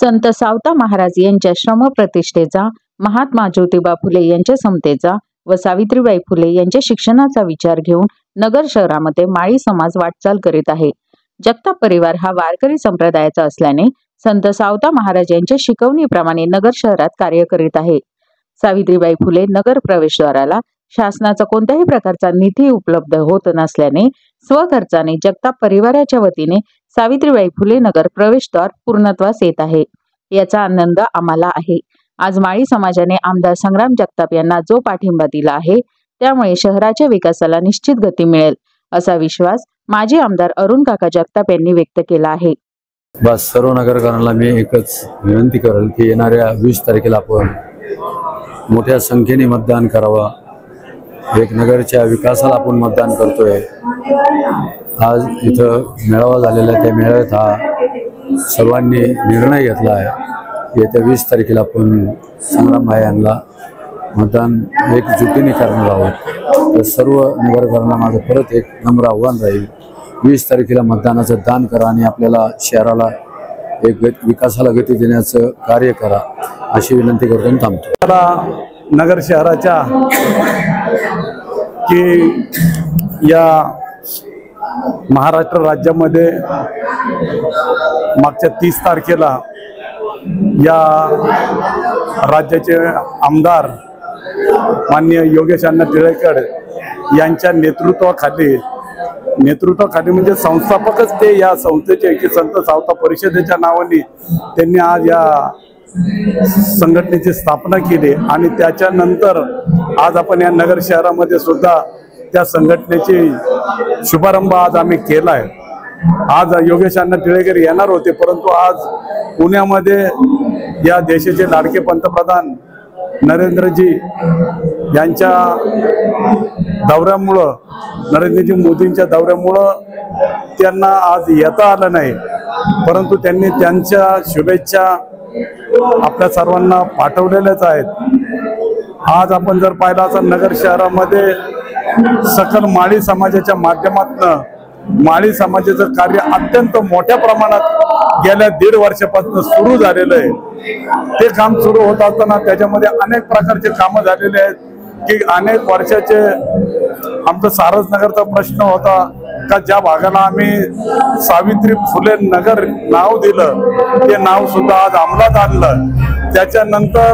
संत सावता महाराज यांच्या श्रमप्रतिष्ठेचा, महात्मा ज्योतिबा फुले यांच्या समतेचा व सावित्रीबाई फुले यांच्या शिक्षणाचा विचार घेऊन नगर शहरामध्ये माळी समाज वाटचाल करीत आहे। जगताप परिवार हा वारकरी संप्रदायाचा असल्याने संत सावता महाराज यांच्या शिकवणीप्रमाणे नगर शहरात कार्य करीत आहे। सावित्रीबाई फुले नगर प्रवेशद्वाराला शासनाचा कोणत्याही प्रकारचा निधी उपलब्ध होत नसल्याने स्वखर्चाने जगताप परिवाराच्या वतीने सावित्रीबाई फुले नगर प्रवेशद्वार पूर्णत्वास येत आहे। याचा आनंद आम्हाला आहे। आज माळी समाजाने आमदार संग्राम जगताप यांना जो पाठिंबा दिला आहे त्यामुळे शहराच्या विकासाला निश्चित गती मिळेल असा विश्वास माजी आमदार अरुण काका जगताप यांनी व्यक्त केला आहे। बस सर्व नगरकरांना मी एकच विनंती करेल की येणाऱ्या 20 तारखेला आपण मोठ्या संख्येने मतदान करावा। एक नगरच्या विकासाला आपण मतदान करतोय। आज इथं मेळावा झालेला आहे, त्या मेळाव्यात हा सर्वांनी निर्णय घेतला आहे। येत्या 20 तारखेला आपण संग्राम भाई यांना मतदान एकजुटीने करणार आहोत। तर सर्व नगरकरांना माझं परत एक नम्र आव्हान राहील, 20 तारखेला मतदानाचं दान करा आणि आपल्याला शहराला एक विकासाला गती देण्याचं कार्य करा अशी विनंती करून थांबतो। नगर शहराच्या की या महाराष्ट्र राज्यामध्ये मागच्या 30 तारखेला या राज्याचे आमदार माननीय योगेश अण्णा टिळेकर यांच्या नेतृत्वाखाली म्हणजे संस्थापकच ते या संस्थेचे की संत सावता परिषदेच्या नावाने त्यांनी आज या संघटनेची स्थापना केली आणि त्याच्यानंतर आज आपण या नगर शहरामध्ये सुद्धा त्या संघटनेची शुभारंभ आज आम्ही केला आहे। आज योगेश अण्णा टिळेकर येणार होते, परंतु आज पुण्यामध्ये या देशाचे लाडके पंतप्रधान नरेंद्रजी यांच्या दौऱ्यामुळं, नरेंद्रजी मोदींच्या दौऱ्यामुळं त्यांना आज येता आलं नाही, परंतु त्यांनी त्यांच्या शुभेच्छा आपल्या सर्वांना पाठवलेल्याच आहेत। आज आपण जर पाहिलं असं नगर शहरामध्ये सकल माळी समाजाच्या माध्यमातून माळी समाजाचं कार्य अत्यंत मोठ्या प्रमाणात गेल्या 1.5 वर्षापासून सुरू झालेलं आहे। ते काम सुरू होत असताना त्याच्यामध्ये अनेक प्रकारचे कामं झालेले आहेत की अनेक वर्षाचे आमचं सारसनगरचा प्रश्न होता का ज्या भागाला आम्ही सावित्री फुले नगर नाव दिलं ते नाव सुद्धा आज अंमलात आणलं। त्याच्यानंतर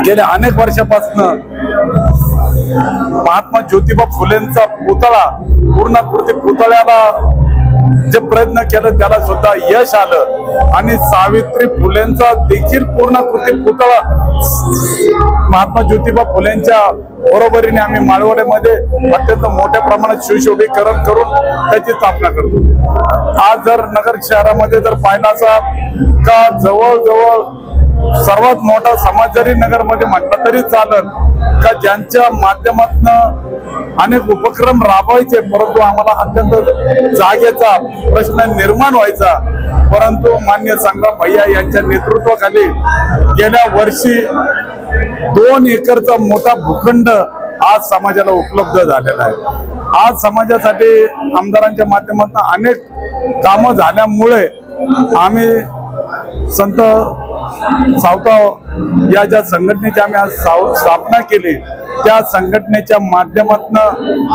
गेल्या अनेक वर्षापासून महात्मा ज्योतिबा फुलेंचा पुतळा पूर्णाकृती पुतळ्याला जे प्रयत्न केले त्याला सुद्धा यश आलं आणि सावित्री फुलेंचा देखील पूर्णाकृती पुतळा महात्मा ज्योतिबा फुलेंच्या बरोबरीने आम्ही माळवड्यामध्ये अत्यंत मोठ्या प्रमाणात सुशोभीकरण करून त्याची स्थापना करतो। आज जर नगर शहरामध्ये जर पाहिला असा का जवळजवळ सर्वात मोठा समाज जरी नगरमध्ये म्हटलं तरी चालत का ज्यांच्या माध्यमातून अनेक उपक्रम राबवायचे, परंतु आम्हाला अत्यंत जागेचा प्रश्न निर्माण व्हायचा, परंतु मान्य संग्राम भैया यांच्या नेतृत्वाखाली गेल्या वर्षी 2 एकरचा मोठा भूखंड आज समाजाला उपलब्ध झालेला आहे। आज समाजासाठी आमदारांच्या माध्यमातून अनेक कामं झाल्यामुळे आम्ही संत सावता या ज्या संघटनेची आम्ही आज स्थापना केली त्या संघटनेच्या माध्यमातून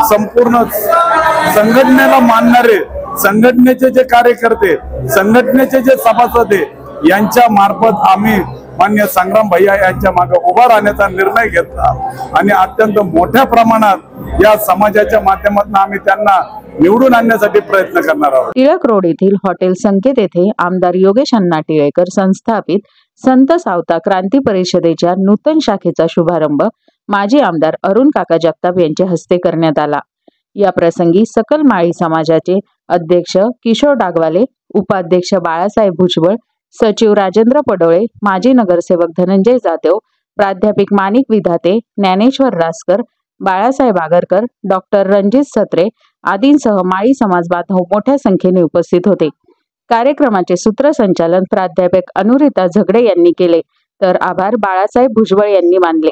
संपूर्ण संघटनेला मानणारे, संघटनेचे जे कार्यकर्ते, संघटनेचे जे सभासद यांच्या मार्फत आम्ही मान्य संग्राम भैया यांच्या मागे उभा राहण्याचा निर्णय घेतला आणि अत्यंत मोठ्या प्रमाणात या समाजाच्या माध्यमातून आम्ही त्यांना निवडून आणण्यासाठी प्रयत्न करणार आहोत। टिळक रोड येथील हॉटेल संकेत येथे आमदार योगेश अण्णा टिळेकर संस्थापित संत सावता क्रांती परिषदेच्या नूतन शाखेचा शुभारंभ माजी आमदार अरुण काका जगताप यांच्या हस्ते करण्यात आला। या प्रसंगी सकल माळी समाजाचे अध्यक्ष किशोर डागवाले, उपाध्यक्ष बाळासाहेब भुजबळ, सचिव राजेंद्र पडोळे, माजी नगरसेवक धनंजय जाधव, प्राध्यापक माणिक विधाते, ज्ञानेश्वर रासकर, बाळासाहेब आगरकर, डॉक्टर रणजित सत्रे आदींसह माळी समाज बांधव मोठ्या संख्येने उपस्थित होते। कार्यक्रमाचे सूत्रसंचालन प्राध्यापक अनुरिता झगडे यांनी केले, तर आभार बाळासाहेब भुजबळ यांनी मानले।